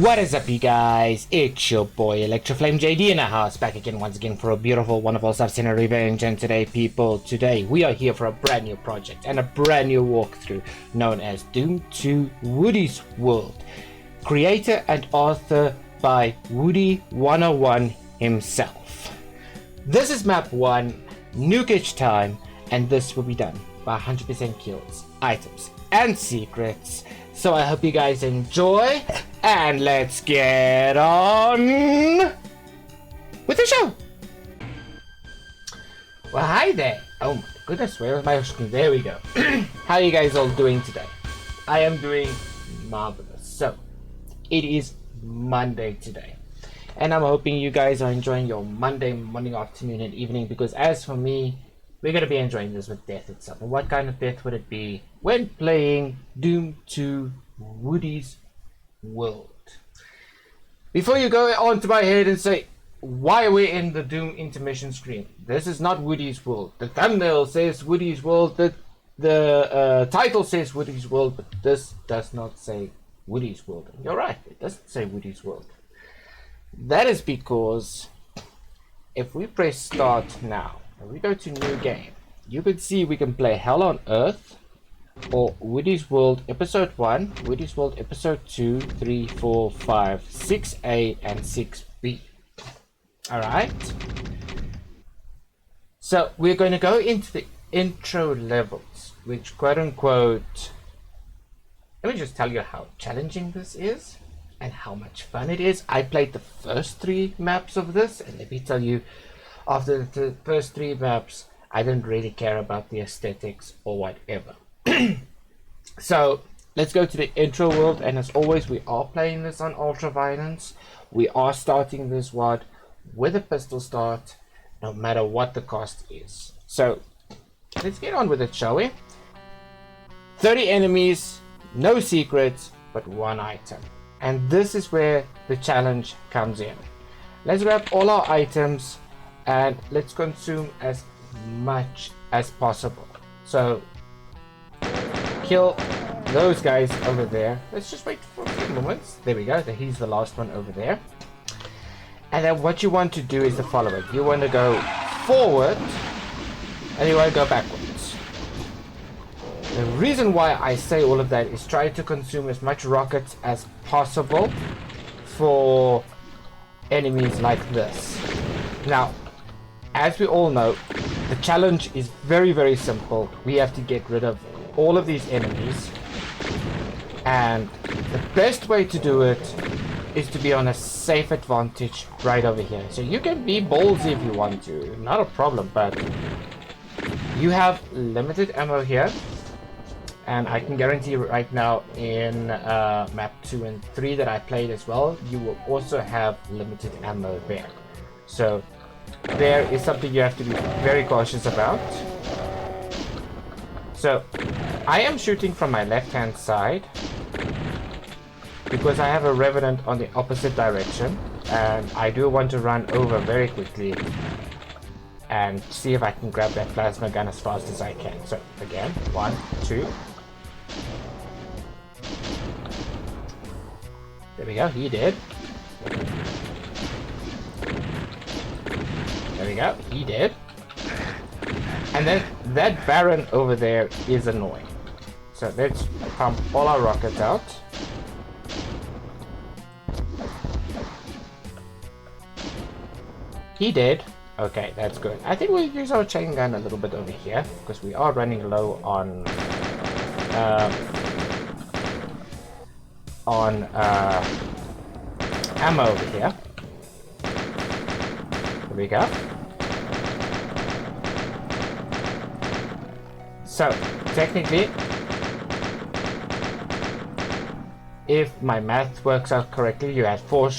What is up, you guys? It's your boy Electroflame JD in the house, back again once again for a beautiful, wonderful self-centered revenge. And today, people, we are here for a brand new project and a brand new walkthrough known as Doom 2 Woody's World. Creator and author by Woody 101 himself. This is map 1, Nukage time, and this will be done by 100% kills, items, and secrets. So I hope you guys enjoy, and let's get on with the show. Well, hi there. Oh my goodness, where is my screen? There we go. How are you guys all doing today? I am doing marvelous. So it is Monday today, and I'm hoping you guys are enjoying your Monday morning, afternoon, and evening, because as for me, we're going to be enjoying this with death itself. And what kind of death would it be when playing Doom 2 Woody's World? Before you go on to my head and say, why are we in the Doom intermission screen? This is not Woody's World. The thumbnail says Woody's World, the title says Woody's World, but this does not say Woody's World. And you're right, it doesn't say Woody's World. That is because if we press start now, and we go to new game, you can see we can play Hell on Earth or Woody's World Episode 1, Woody's World Episode 2, 3, 4, 5, 6A and 6B. Alright? So we're going to go into the intro levels, which quote unquote, let me just tell you how challenging this is and how much fun it is. I played the first 3 maps of this, and let me tell you, after the first 3 maps, I didn't really care about the aesthetics or whatever. So let's go to the intro world, and as always, we are playing this on ultra violence. We are starting this WOD with a pistol start, no matter what the cost is. So let's get on with it, shall we? 30 enemies, no secrets, but 1 item. And this is where the challenge comes in. Let's grab all our items and let's consume as much as possible. So kill those guys over there. Let's just wait for a few moments. There we go. He's the last one over there. And then what you want to do is the following. You want to go forward and you want to go backwards. The reason why I say all of that is try to consume as much rockets as possible for enemies like this. Now, as we all know, the challenge is very, very simple. We have to get rid of all of these enemies, and the best way to do it is to be on a safe advantage right over here. So you can be ballsy if you want to, not a problem, but you have limited ammo here, and I can guarantee you right now in map 2 and 3 that I played as well, you will also have limited ammo there. So there is something you have to be very cautious about. So I am shooting from my left hand side because I have a Revenant on the opposite direction, and I do want to run over very quickly and see if I can grab that plasma gun as fast as I can. So again, 1, 2. There we go, he did. There we go, he did. And then that Baron over there is annoying. So let's pump all our rockets out. He did. Okay, that's good. I think we'll use our chain gun a little bit over here, because we are running low on ammo over here. There we go. So technically, if my math works out correctly, you had 4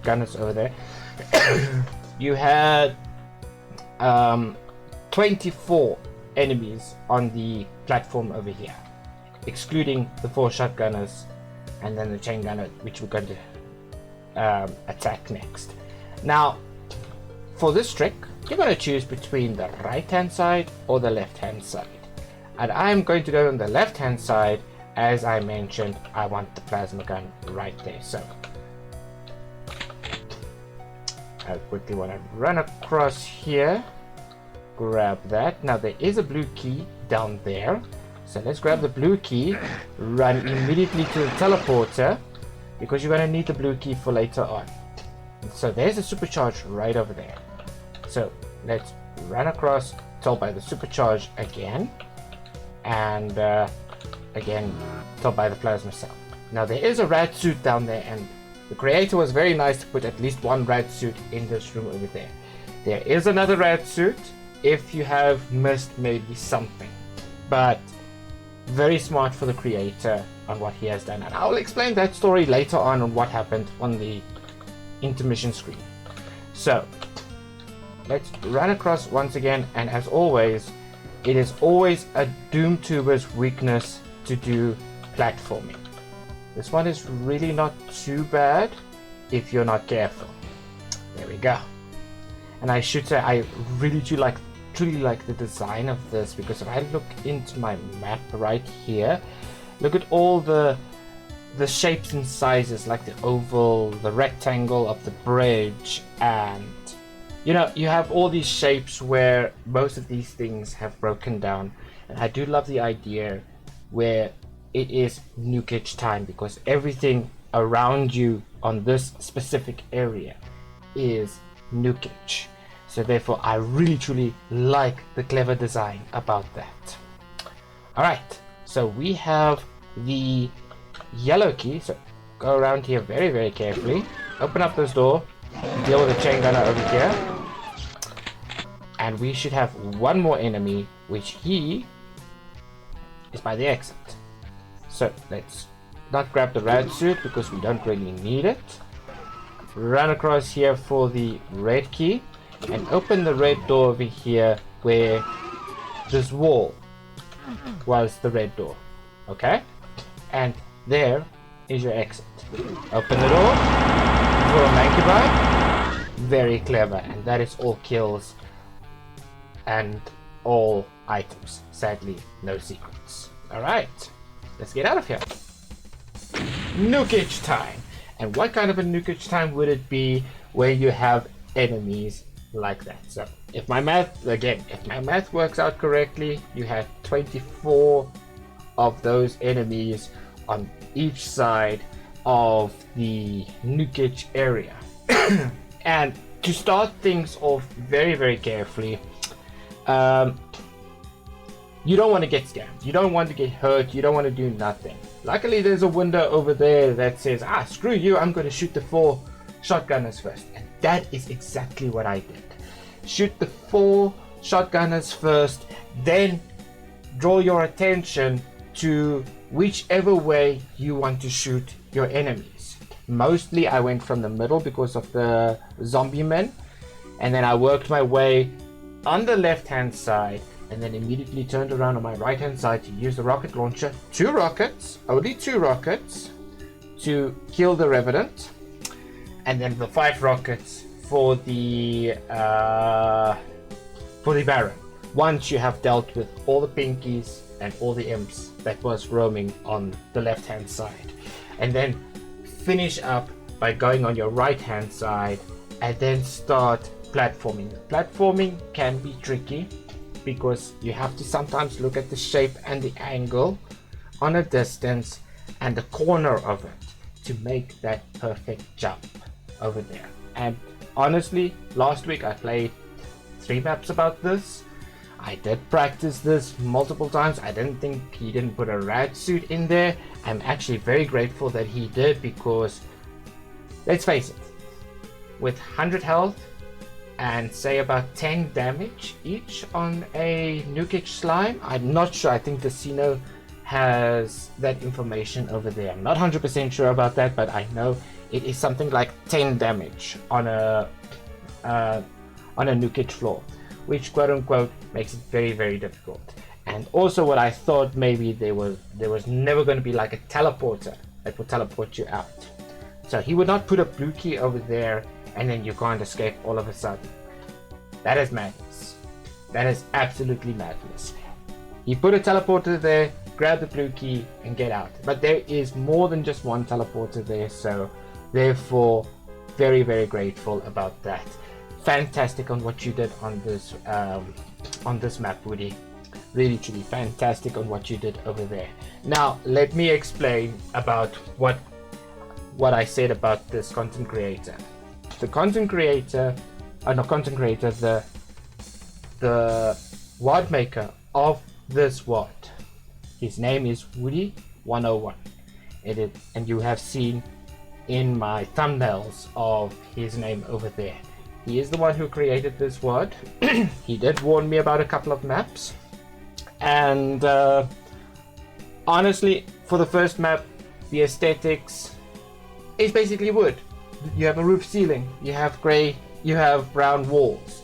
gunners over there. You had 24 enemies on the platform over here, excluding the 4 shotgunners and then the chain gunner, which we're going to attack next. Now, for this trick, you're going to choose between the right hand side or the left hand side, and I'm going to go on the left hand side. As I mentioned, I want the plasma gun right there. So I quickly want to run across here, grab that. Now there is a blue key down there, so let's grab the blue key, run immediately to the teleporter, because you're going to need the blue key for later on. So there's a supercharge right over there. So let's run across, told by the supercharge again, and again told by the plasma cell. Now there is a rad suit down there, and the creator was very nice to put at least one rad suit in this room over there. There is another rad suit if you have missed maybe something, but very smart for the creator on what he has done, and I'll explain that story later on what happened on the intermission screen. So let's run across once again, and as always, it is always a Doom tuber's weakness to do platforming. This one is really not too bad if you're not careful. There we go. And I should say I really truly like the design of this, because if I look into my map right here, look at all the shapes and sizes, like the oval, the rectangle of the bridge, and you know, you have all these shapes where most of these things have broken down. And I do love the idea where it is Nukage time, because everything around you on this specific area is Nukage. So therefore I really truly like the clever design about that. Alright, so we have the yellow key, so go around here very, very carefully, open up this door, deal with the chain gunner over here, and we should have one more enemy, which he is by the exit. So let's not grab the rad suit because we don't really need it. Run across here for the red key and open the red door over here where this wall was the red door. Okay? And there is your exit. Open the door for a Mankibai. Very clever, and that is all kills and all items. Sadly, no secrets. Alright, let's get out of here. Nukage time. And what kind of a Nukage time would it be where you have enemies like that? So if my math works out correctly, you have 24 of those enemies on each side of the Nukage area. And to start things off very, very carefully, you don't want to get scammed, you don't want to get hurt, you don't want to do nothing. Luckily there's a window over there that says, screw you, I'm going to shoot the 4 shotgunners first. And that is exactly what I did. Shoot the 4 shotgunners first, then draw your attention to whichever way you want to shoot your enemies. Mostly I went from the middle because of the zombie men, and then I worked my way on the left hand side, and then immediately turned around on my right hand side to use the rocket launcher. 2 rockets, only 2 rockets, to kill the Revenant, and then the 5 rockets for the Baron. Once you have dealt with all the pinkies and all the imps that was roaming on the left hand side, and then finish up by going on your right hand side and then start platforming. Platforming can be tricky because you have to sometimes look at the shape and the angle on a distance and the corner of it to make that perfect jump over there. And honestly, last week I played 3 maps about this. I did practice this multiple times. I didn't think he didn't put a rad suit in there. I'm actually very grateful that he did, because let's face it, with 100 health and say about 10 damage each on a Nukage slime, I'm not sure, I think Casino has that information over there. I'm not 100% sure about that, but I know it is something like 10 damage on a Nukage floor, which quote unquote makes it very, very difficult. And also what I thought, maybe there was never going to be like a teleporter that would teleport you out. So he would not put a blue key over there and then you can't escape all of a sudden. That is madness. That is absolutely madness. He put a teleporter there, grab the blue key and get out. But there is more than just one teleporter there, so therefore very, very grateful about that. fantastic on what you did on this map, Woody. Really, truly fantastic on what you did over there. Now, let me explain about what I said about this content creator. The content creator, the WOD maker of this WOD. His name is Woody101. And you have seen in my thumbnails of his name over there. He is the one who created this WOD. He did warn me about a couple of maps. And honestly, for the first map, the aesthetics is basically wood. You have a roof ceiling, you have grey, you have brown walls.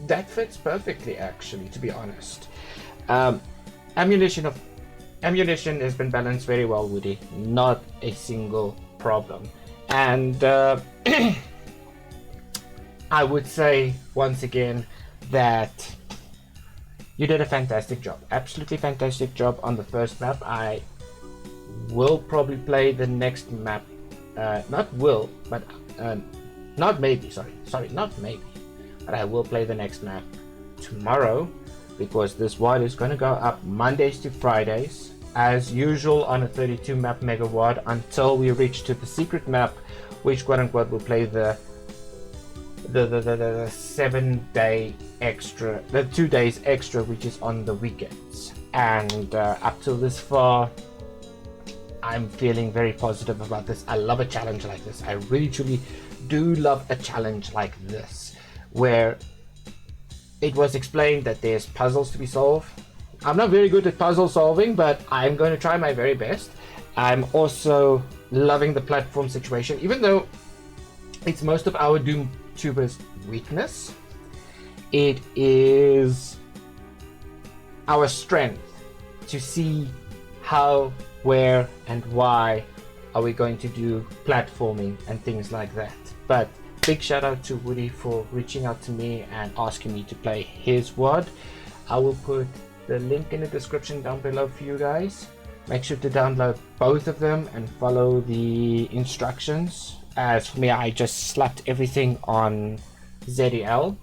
That fits perfectly, actually, to be honest. Ammunition has been balanced very well, Woody. Not a single problem. And I would say once again that you did a fantastic job, absolutely fantastic job on the first map. I will probably play the next map, not maybe, but I will play the next map tomorrow, because this WOD is going to go up Mondays to Fridays, as usual, on a 32 map mega WOD until we reach to the secret map, which quote unquote will play the 7 day extra, the 2 days extra, which is on the weekends. And up till this far, I'm feeling very positive about this. I love a challenge like this. I really truly do love a challenge like this, where it was explained that there's puzzles to be solved. I'm not very good at puzzle solving, but I'm going to try my very best. I'm also loving the platform situation, even though it's most of our Doom tubers' weakness. It is our strength to see how, where, and why are we going to do platforming and things like that. But big shout out to Woody for reaching out to me and asking me to play his WOD. I will put the link in the description down below for you guys. Make sure to download both of them and follow the instructions. As for me, I just slapped everything on ZDL,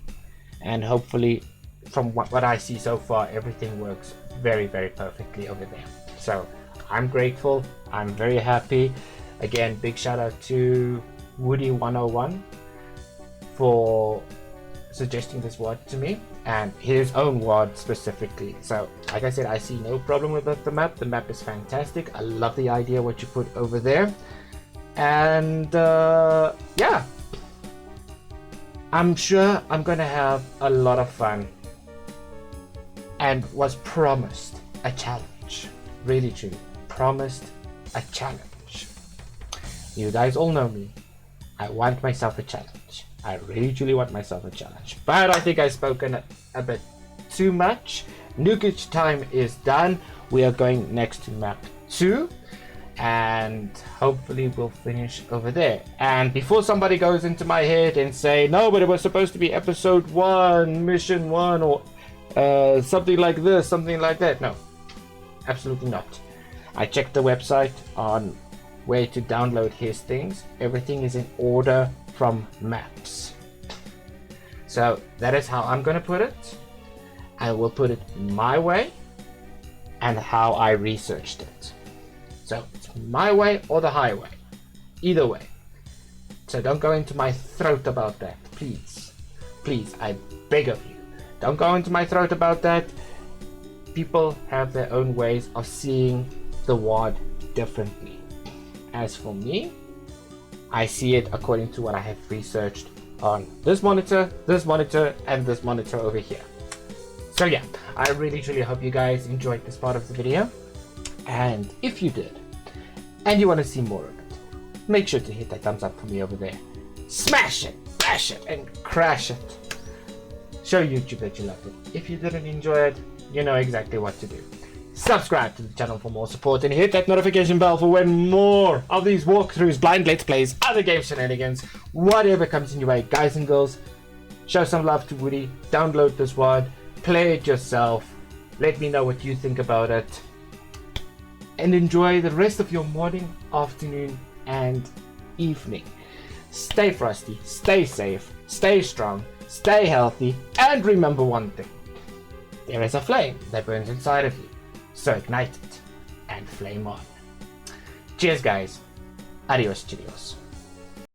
and hopefully from what I see so far, everything works very, very perfectly over there. So I'm grateful, I'm very happy. Again, big shout out to Woody101 for suggesting this WOD to me, and his own WOD specifically. So like I said, I see no problem with the map. The map is fantastic. I love the idea what you put over there. And yeah, I'm sure I'm gonna have a lot of fun, and was promised a challenge. Really truly promised a challenge. You guys all know me. I want myself a challenge. I really truly want myself a challenge. But I think I've spoken a bit too much. Nukage time is done. We are going next to map 2. And hopefully we'll finish over there. And before somebody goes into my head and say, no, but it was supposed to be episode 1, mission 1, or something like this, something like that. No, absolutely not. I checked the website on where to download his things. Everything is in order from maps. So that is how I'm gonna put it. I will put it my way and how I researched it. So it's my way or the highway, either way. So don't go into my throat about that, please. Please, I beg of you. Don't go into my throat about that. People have their own ways of seeing the WOD differently. As for me, I see it according to what I have researched on this monitor, and this monitor over here. So yeah, I really truly hope you guys enjoyed this part of the video. And if you did, and you want to see more of it, make sure to hit that thumbs up for me over there. Smash it, bash it, and crash it. Show YouTube that you loved it. If you didn't enjoy it, you know exactly what to do. Subscribe to the channel for more support, and hit that notification bell for when more of these walkthroughs, blind let's plays, other game shenanigans, whatever comes in your way. Guys and girls, show some love to Woody, download this WOD, play it yourself, let me know what you think about it, and enjoy the rest of your morning, afternoon, and evening. Stay frosty, stay safe, stay strong, stay healthy, and remember one thing. There is a flame that burns inside of you, so ignite it and flame on. Cheers guys. Adios, cheerios.